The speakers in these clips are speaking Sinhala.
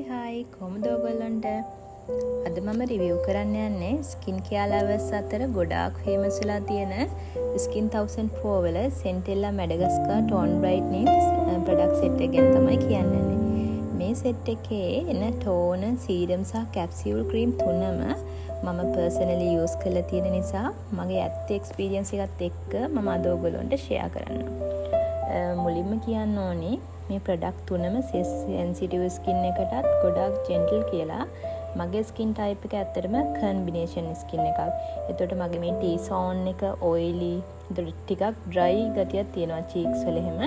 හයි කොහොමද ඔයගොල්ලන්ට අද මම රිවිව් කරන්න යන්නේ ස්කින් කෙයාර් ලවර්ස් අතර ගොඩාක් ෆේමස් වෙලා තියෙන ස්කින් 1004 වල සෙන්ටෙල්ලා මැඩගස්කර් ටෝන් බ්‍රයිට්නින් ප්‍රොඩක්ට් සෙට් එක ගැන තමයි කියන්නේ. මේ සෙට් එකේ එන ටෝනර්, සීරම් සහ කැප්සියුල් ක්‍රීම් තුනම මම පර්සනලි යූස් කරලා තියෙන නිසා මගේ ඇත්ත එක්ස්පීරියන්ස් එකත් එක්ක මම අද ඔයගොල්ලන්ට ෂෙයා කරන්නම්. මුලින්ම කියන්න ඕනේ මේ ප්‍රොඩක්ට් තුනම සෙන්සිටිව් ස්කින් එකටත් ගොඩාක් ජෙන්ටල් කියලා. මගේ ස්කින් ටයිප් එක ඇත්තටම කම්බිනේෂන් ස්කින් එකක්. එතකොට මගේ මේ ටී සෝන් එක ඔයිලි, එතකොට ටිකක් ඩ්‍රයි ගතියක් තියෙනවා චීක්ස් වල එහෙම.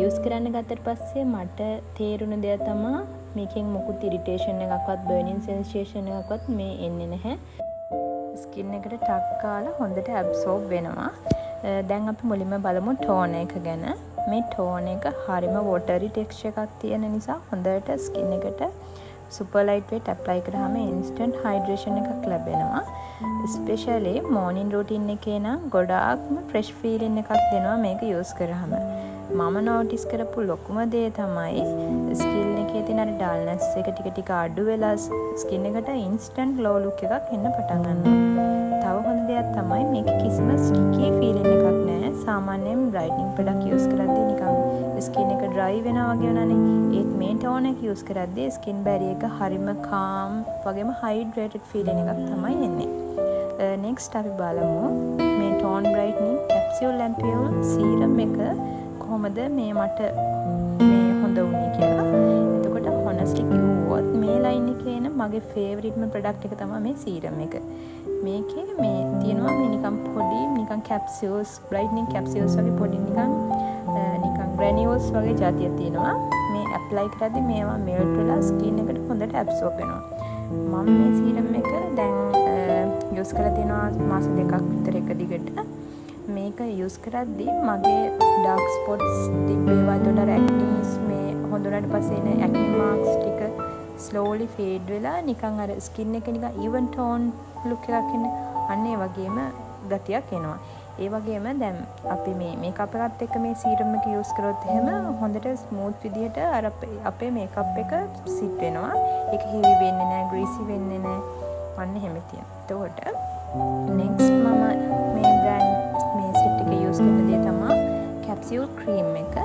යූස් කරන්න ගත්තට පස්සේ මට තේරුණ දේ තමයි මේකෙන් මොකුත් ඉරිටේෂන් එකක්වත් බර්නින් සෙන්සේෂන් එකක්වත් මේ එන්නේ නැහැ. ස්කින් එකට ටක් කාලා හොඳට ඇබ්සෝබ් වෙනවා. දැන් අපි මුලින්ම බලමු ටෝන් එක ගැන. මේ ටෝන් එක හරිම වොටරි ටෙක්ස්චර් එකක් තියෙන නිසා හොඳට ස්කින් එකට සුපර් ලයිට් වේට් ඇප්ලයි කරාම ඉන්ස්ටන්ට් හයිඩ්‍රේෂන් එකක් ලැබෙනවා. ස්පෙෂලි මෝර්නින් රූටින් එකේ නම් ගොඩාක්ම ෆ්‍රෙෂ් ෆීලින් එකක් දෙනවා මේක යූස් කරාම. මම නෝටිස් කරපු ලොකුම දේ තමයි ස්කින් එකේ තියෙන අර ඩල්නස් එක ටික ටික අඩු වෙලා ස්කින් එකට ඉන්ස්ටන්ට් ග්ලෝ ලුක් එකක් එන්න පටන් ගන්නවා. තව හොඳ දෙයක් තමයි මේක කිසිම ස්ටිකි ෆීලින් එකක් නැහැ. සාමාන්‍යයෙන් බ්‍රයිටනින් ප්‍රොඩක්ට් යූස් කරද්දී නිකන් ස්කින් එක ඩ්‍රයි වෙනවා වගේ වෙනනේ. ඒත් මේ ටෝන් එක යූස් කරද්දී ස්කින් බැරියර් එක හරිම කාම් වගේම හයිඩ්‍රේටඩ් ෆීලින් එකක් තමයි එන්නේ. නෙක්ස්ට් අපි බලමු මේ ටෝන් බ්‍රයිටනින් කැප්සියුල් ඇම්පියුල් සීරම් එක කොහොමද මේ මට මේ හොඳ වුණේ කියලා. එතකොට හොනස්ට්ලි කිව්වොත් මේ ලයින් එකේ එන මගේ ෆේවරිට්ම ප්‍රොඩක්ට් එක තමයි මේ සීරම් එක. මේකේ මේ තියෙනවා මේ නිකන් පොඩි නිකන් කැප්සියුල්ස්, බ්‍රයිටනින් කැප්සියුල්ස් වගේ පොඩි නිකන් ග්‍රැනියුල්ස් වගේ જાතියක් තියෙනවා. මේ ඇප්ලයි කරද්දී මේවා මෙල්ට් වෙලා ස්කින් එකට හොඳට ඇබ්සෝබ් වෙනවා. මම මේ සීරම් එක දැන් යූස් කරලා තියෙනවා මාස දෙකක් විතර එක දිගට. මේක යූස් කරද්දී මගේ ඩාර්ක් ස්පොට්ස් තිබ්බේවා උඩ ඇක්නීස් මේ හොඳුනට පස්සේ එන ඇක්නි මාක්ස් ටික ස්ලෝලි ෆේඩ් වෙලා නිකන් අර ස්කින් එක නිකන් ඉවන් ටෝන් ලුක් එකක් එන්නේ. අන්න ඒ වගේම ගතියක් එනවා. ඒ වගේම දැන් අපි මේ මේකප් එකත් එක්ක මේ සීරම් එක යූස් කරොත් එහෙම හොඳට ස්මූත් විදිහට අර අපේ මේකප් එක සිට් වෙනවා. ඒක හෙවි වෙන්නේ නැහැ, ග්‍රීසි වෙන්නේ නැහැ. අන්න එහෙම තියෙනවා. එතකොට නෙක්ස්ට් මම මේ බ්‍රෑන්ඩ් මේ සෙට් එක යූස් කරන දේ තමයි කැප්සියුල් ක්‍රීම් එක.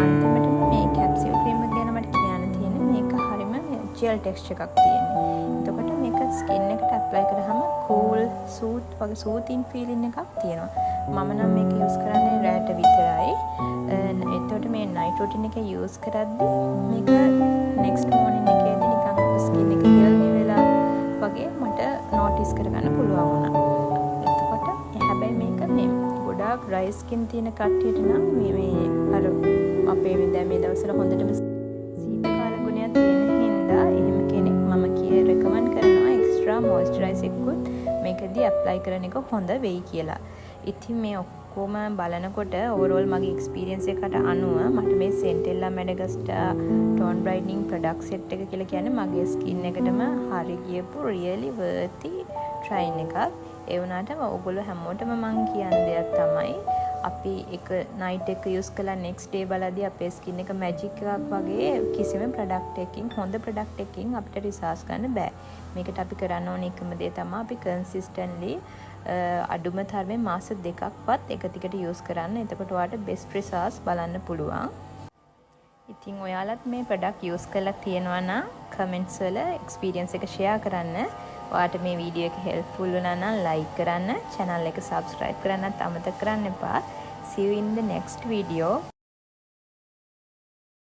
අන්තිමටම මේ කැප්සියුල් ක්‍රීම් එක ගැන මට කියන්න තියෙන්නේ මේක හරිම ජෙල් ටෙක්ස්චර් එකක් තියෙනවා. එතකොට මේක ස්කින් එකට ඇප්ලයි කරාම කූල් සූට් වගේ සූතින් ෆීලින් එකක් තියෙනවා. මම නම් මේක යූස් කරන්නේ රැට විතරයි. එතකොට මේ නයිට් රූටින් එක යූස් කරද්දී මේක නෙක්ස්ට් මෝර්නින් එකේදී නිකන් ස්කින් එක හෙල්දි වෙලා වගේ මට නෝටිස් කරගන්න පුළුවන් වුණා. එතකොට හැබැයි මේක මේ ගොඩාක් ඩ්‍රයි ස්කින් තියෙන කට්ටියට නම් මේ අර අපේ මේ දවස්වල හොඳටම සීතකාල ගුණයක් තියෙන හින්දා එහෙම කෙනෙක් මම රෙකමන්ඩ් කරනවා එක්ස්ට්‍රා මොයිස්චරයිසර් එකකුත් මේකදී ඇප්ලයි කරන එක හොඳ වෙයි කියලා. ඉතින් මේ ඔක්කොම බලනකොට ඕවරෝල් මගේ එක්ස්පීරියන්ස් එකට අනුව මට මේ සෙන්ටෙල්ලා මැඩගස්කර් ටෝන් බ්‍රයිටනින් ප්‍රොඩක්ට් සෙට් එක කියලා කියන්නේ මගේ ස්කින් එකටම හරි ගියපු රියලි වර්ති ට්‍රයින් එකක්. ඒ වුණාට ඔයගොල්ලෝ හැමෝටම මම කියන දෙයක් තමයි අපි එක නයිට් එක යූස් කළා නෙක්ස්ට් ඩේ බලද්දී අපේ ස්කින් එක මැජික් එකක් වගේ කිසිම ප්‍රොඩක්ට් එකකින් හොඳ ප්‍රොඩක්ට් එකකින් අපිට රිසර්ච් ගන්න බෑ. මේකට අපි කරන්න ඕනේ එකම දේ තමයි අපි කන්සිස්ටන්ට්ලි අඩුම තරමේ මාස දෙකක්වත් එක දිගට යූස් කරන්න. එතකොට ඔයාලට බෙස්ට් රිසර්ච් බලන්න පුළුවන්. ඉතින් ඔයාලත් මේ ප්‍රොඩක්ට් යූස් කරලා තියෙනවා නම් කමෙන්ට්ස් වල එක්ස්පීරියන්ස් එක ෂෙයා කරන්න. ඔයාලට මේ වීඩියෝ එක හෙල්ප්ෆුල් වුණා නම් ලයික් කරන්න, channel එක subscribe කරන්නත් අමතක කරන්න එපා. See you in the next video.